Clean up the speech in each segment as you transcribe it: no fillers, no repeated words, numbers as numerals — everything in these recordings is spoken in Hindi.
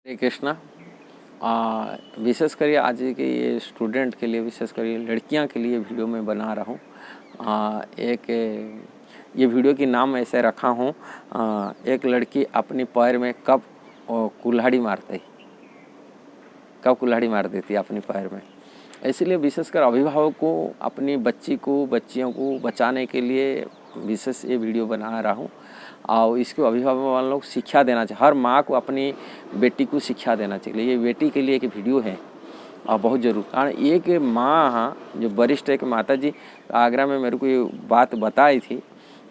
हरे कृष्णा। विशेष करिए आज के ये स्टूडेंट के लिए, विशेष करिए लड़कियां के लिए वीडियो में बना रहा हूँ। एक ये वीडियो की नाम ऐसे रखा हूँ, एक लड़की अपनी पैर में कब कुल्हाड़ी मारती, कब कुल्हाड़ी मार देती अपनी पैर में। इसलिए विशेषकर अभिभावक को अपनी बच्ची को, बच्चियों को बचाने के लिए विशेष ये वीडियो बना रहा हूँ। और इसको अभिभावक वालों को शिक्षा देना चाहिए। हर माँ को अपनी बेटी को शिक्षा देना चाहिए। ये बेटी के लिए एक वीडियो है और बहुत ज़रूर, कारण एक माँ जो वरिष्ठ एक माता जी आगरा में मेरे को ये बात बताई थी,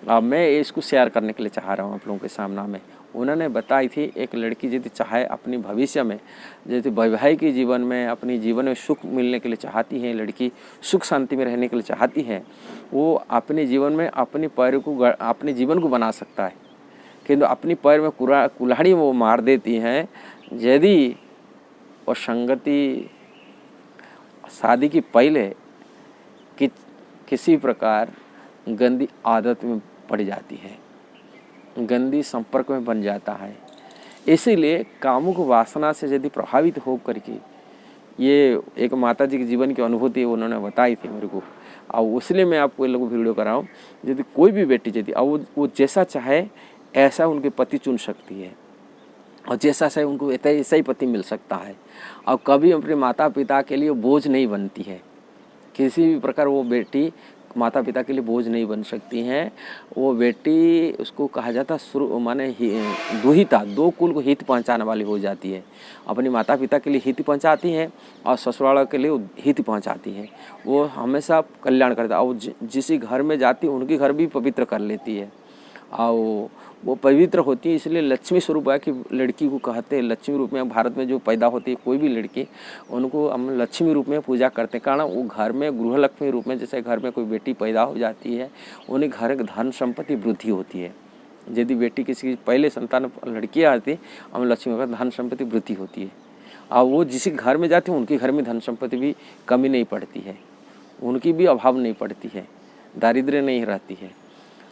और मैं इसको शेयर करने के लिए चाह रहा हूँ आप लोगों के सामने में। उन्होंने बताई थी एक लड़की यदि चाहे अपनी भविष्य में, जैसे वैवाहिक जीवन में, अपनी जीवन में सुख मिलने के लिए चाहती है, लड़की सुख शांति में रहने के लिए चाहती है, वो अपने जीवन में अपने पैर को, अपने जीवन को बना सकता है। किंतु अपनी पैर में कुल्हाड़ी वो मार देती हैं यदि वो संगति शादी की पहले किसी प्रकार गंदी आदत में पड़ जाती है, गंदी संपर्क में बन जाता है। इसीलिए कामुक वासना से यदि प्रभावित हो करके, ये एक माता जी के जीवन की अनुभूति उन्होंने बताई थी मेरे को, और इसलिए मैं आपको ये लोग वीडियो कर रहा हूँ। यदि कोई भी बेटी यदि वो जैसा चाहे ऐसा उनके पति चुन सकती है, और जैसा चाहे उनको ऐसा ही पति मिल सकता है, और कभी अपने माता पिता के लिए बोझ नहीं बनती है। किसी भी प्रकार वो बेटी माता पिता के लिए बोझ नहीं बन सकती हैं। वो बेटी, उसको कहा जाता शुरू माने दुहिता, दो कुल को हित पहुंचाने वाली हो जाती है। अपनी माता पिता के लिए हित पहुंचाती है और ससुराल के लिए हित पहुंचाती है। वो हमेशा कल्याण करता है, और जिस घर में जाती है उनके घर भी पवित्र कर लेती है, और वो पवित्र होती है। इसलिए लक्ष्मी स्वरूप है कि लड़की को कहते हैं लक्ष्मी रूप में। भारत में जो पैदा होती है कोई भी लड़की, उनको हम लक्ष्मी रूप में पूजा करते हैं, कारण वो घर में गृह लक्ष्मी रूप में, जैसे घर में कोई बेटी पैदा हो जाती है, उन्हें घर में धन संपत्ति वृद्धि होती है। यदि बेटी किसी की पहले संतान लड़की आती, हम लक्ष्मी का धन संपत्ति वृद्धि होती है। और वो जिस घर में जाती है उनके घर में धन संपत्ति भी कमी नहीं पड़ती है, उनकी भी अभाव नहीं पड़ती है, दारिद्र्य नहीं रहती है।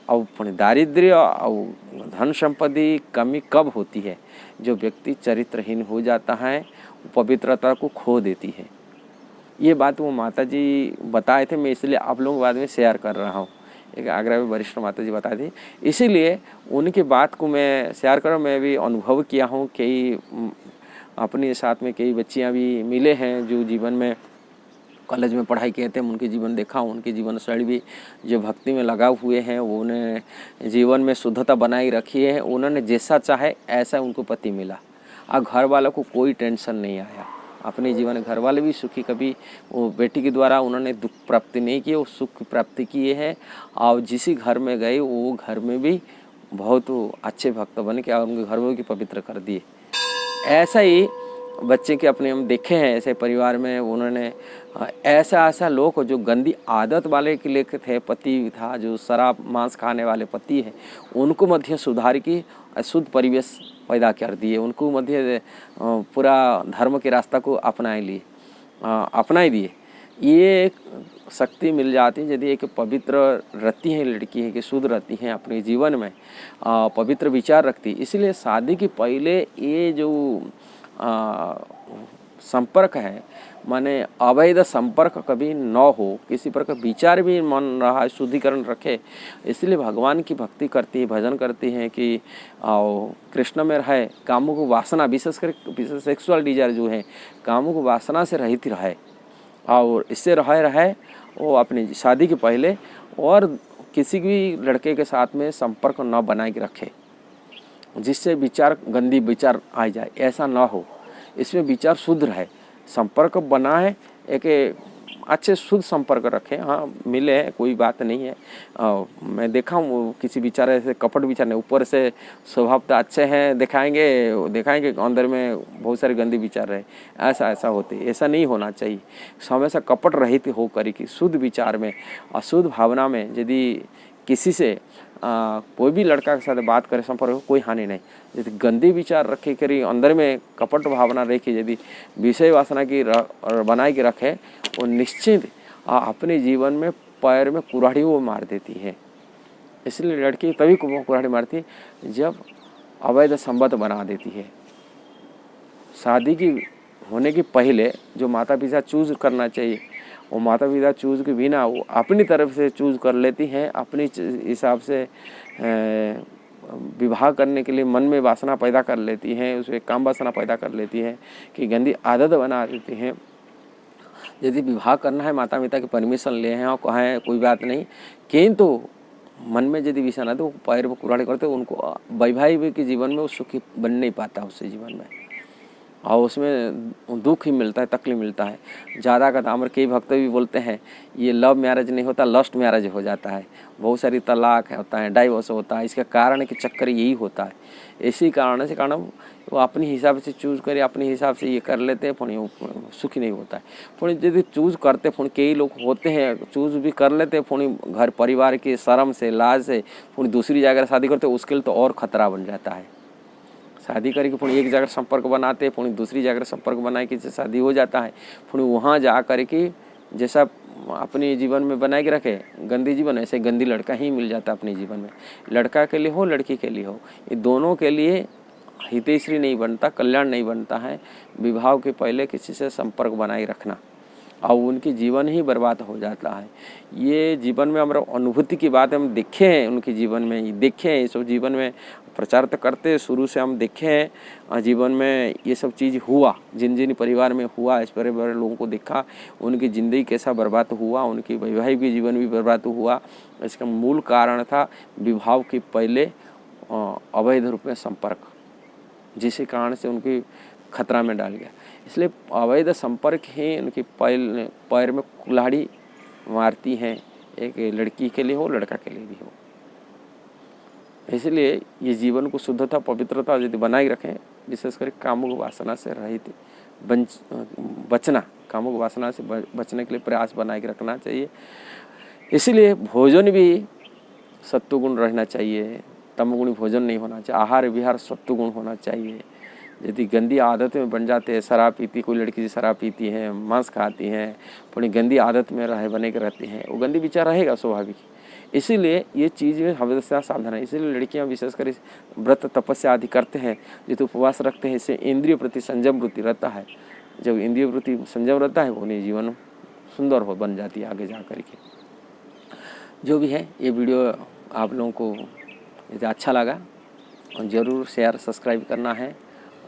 और दारिद्र्य और धन संपत्ति कमी कब होती है? जो व्यक्ति चरित्रहीन हो जाता है, पवित्रता को खो देती है। ये बात वो माता जी बताए थे, मैं इसलिए आप लोगों के बाद में शेयर कर रहा हूँ। एक आगरा में वरिष्ठ माता जी बताए थे, इसीलिए उनकी बात को मैं शेयर कर रहा हूँ। मैं भी अनुभव किया हूँ, कई अपने साथ में कई बच्चियाँ भी मिले हैं जो जीवन में कॉलेज में पढ़ाई किए थे, उनके जीवन देखा, उनके जीवन शैली भी जो भक्ति में लगा हुए हैं, उन्होंने जीवन में शुद्धता बनाई रखी है। उन्होंने जैसा चाहे ऐसा उनको पति मिला, और घर वालों को कोई टेंशन नहीं आया। अपने जीवन घर वाले भी सुखी, कभी वो बेटी के द्वारा उन्होंने दुख प्राप्ति नहीं किए, वो सुख प्राप्ति किए हैं। और जिस घर में गए वो घर में भी बहुत अच्छे भक्त बन के और उनके घर में भी पवित्र कर दिए। ऐसा ही बच्चे के अपने हम देखे हैं, ऐसे परिवार में उन्होंने ऐसा लोग जो गंदी आदत वाले के लिए थे, पति था जो शराब मांस खाने वाले पति हैं, उनको मध्य सुधार की शुद्ध परिवेश पैदा कर दिए, उनको मध्य पूरा धर्म के रास्ता को अपनाई दिए। ये शक्ति मिल जाती है यदि एक पवित्र रहती है लड़की है, कि शुद्ध रहती है अपने जीवन में, पवित्र विचार रखती। इसलिए शादी के पहले ये जो संपर्क है, माने अवैध संपर्क कभी न हो, किसी प्रकार विचार भी मन रहा है शुद्धिकरण रखे। इसलिए भगवान की भक्ति करती है, भजन करती हैं कि कृष्ण में रहे, कामों को वासना, विशेषकर सेक्सुअल डिजायर जो है, कामों को वासना से रहित रहे, और इससे रहे वो अपनी शादी के पहले, और किसी भी लड़के के साथ में संपर्क न बनाए के रखे जिससे विचार गंदी विचार आ जाए, ऐसा ना हो। इसमें विचार शुद्ध रहे, संपर्क बनाए, एक अच्छे शुद्ध संपर्क रखें। हाँ, मिले कोई बात नहीं है। मैं देखा हूँ किसी विचार ऐसे कपट विचार नहीं, ऊपर से स्वभाव तो अच्छे हैं, दिखाएंगे अंदर में बहुत सारे गंदे विचार रहे, ऐसा होते। ऐसा नहीं होना चाहिए। हमेशा कपट रहित हो करके शुद्ध विचार में, अशुद्ध भावना में यदि किसी से कोई भी लड़का के साथ बात करे, संपर्क कोई हानि नहीं। यदि गंदे विचार रखे करी, अंदर में कपट भावना रखी, यदि विषय वासना की बनाए के रखे, वो निश्चित अपने जीवन में पैर में कुल्हाड़ी वो मार देती है। इसलिए लड़की तभी कुल्हाड़ी मारती जब अवैध संबंध बना देती है। शादी की होने के पहले जो माता पिता चूज़ करना चाहिए, वो माता पिता चूज़ के बिना वो अपनी तरफ से चूज़ कर लेती हैं, अपनी हिसाब से विवाह करने के लिए मन में वासना पैदा कर लेती हैं, उसमें काम वासना पैदा कर लेती हैं कि गंदी आदत बना देती हैं। यदि विवाह करना है माता पिता की परमिशन ले हैं और कहें कोई बात नहीं, किंतु मन में यदि विषय ना तो पैर में कुल्हाड़ी करते, उनको वैवाहिक जीवन में वो सुखी बन नहीं पाता उससे जीवन में, और उसमें दुख ही मिलता है, तकलीफ मिलता है। ज़्यादा का दाम कई भक्त भी बोलते हैं ये लव मैरिज नहीं होता, लस्ट मैरिज हो जाता है, बहुत सारी तलाक होता है, डाइवोर्स होता है। इसका कारण कि चक्कर यही होता है। इसी कारण से वो अपने हिसाब से चूज़ करे, अपने हिसाब से ये कर लेते हैं, फिर सुखी नहीं होता है। फिर यदि चूज़ करते, फिर कई लोग होते हैं चूज़ भी कर लेते हैं, फिर घर परिवार की शर्म से, लाज से फिर दूसरी जगह शादी करते, उसके लिए तो और खतरा बन जाता है। शादी करके फिर एक जगह संपर्क बनाते, फिर दूसरी जगह संपर्क बनाए कि शादी हो जाता है, फिर वहाँ जा कर के जैसा अपने जीवन में बनाए के रखे गंदी जीवन, ऐसे गंदी लड़का ही मिल जाता है अपने जीवन में। लड़का के लिए हो, लड़की के लिए हो, ये दोनों के लिए हितैषी नहीं बनता, कल्याण नहीं बनता है। विवाह के पहले किसी से संपर्क बनाए रखना, और उनकी जीवन ही बर्बाद हो जाता है। ये जीवन में हमारा अनुभूति की बात हम देखे हैं, उनके जीवन में देखे हैं, ये सब जीवन में प्रचार तो करते शुरू से हम देखे हैं, जीवन में ये सब चीज़ हुआ, जिन जिन परिवार में हुआ, इस परिवार लोगों को देखा, उनकी ज़िंदगी कैसा बर्बाद हुआ, उनकी वैवाहिक जीवन भी बर्बाद हुआ। इसका मूल कारण था विवाह के पहले अवैध रूप में संपर्क, जिस कारण से उनकी खतरा में डाल गया। इसलिए अवैध संपर्क ही उनकी पैर में कुल्हाड़ी मारती हैं, एक लड़की के लिए हो, लड़का के लिए भी हो। इसलिए ये जीवन को शुद्धता, पवित्रता यदि बनाए रखें, विशेषकर कामुक वासना से रहित बचना, कामुक वासना से बचने के लिए प्रयास बनाए रखना चाहिए। इसीलिए भोजन भी सत्वगुण रहना चाहिए, तमगुणी भोजन नहीं होना चाहिए। आहार विहार सत्वगुण होना चाहिए। यदि गंदी आदत में बन जाते हैं, शराब पीती, कोई लड़की शराब पीती है, मांस खाती हैं, थोड़ी गंदी आदत में बने के रहती हैं, वो गंदी विचार रहेगा स्वाभाविक। इसीलिए ये चीज़ में हमेशा सावधान है। इसीलिए लड़कियां विशेषकर व्रत तपस्या आदि करते हैं, जितने उपवास रखते हैं, इससे इंद्रिय प्रति संयम वृत्ति रहता है। जब इंद्रिय प्रति संयम रहता है, वो उन्हें जीवन सुंदर हो बन जाती है आगे जा कर के। जो भी है, ये वीडियो आप लोगों को यदि अच्छा लगा ज़रूर शेयर सब्सक्राइब करना है,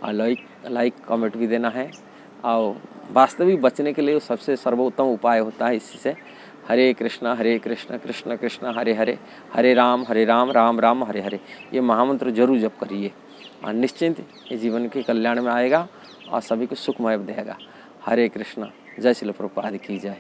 और लाइक कमेंट भी देना है। और वास्तविक बचने के लिए सबसे सर्वोत्तम उपाय होता है इसी से, हरे कृष्णा कृष्ण कृष्ण हरे हरे, हरे राम राम राम हरे हरे। ये महामंत्र जरूर जप करिए, और निश्चिंत ये जीवन के कल्याण में आएगा और सभी को सुखमय देगा। हरे कृष्णा। जय श्रील प्रभुपाद की जय।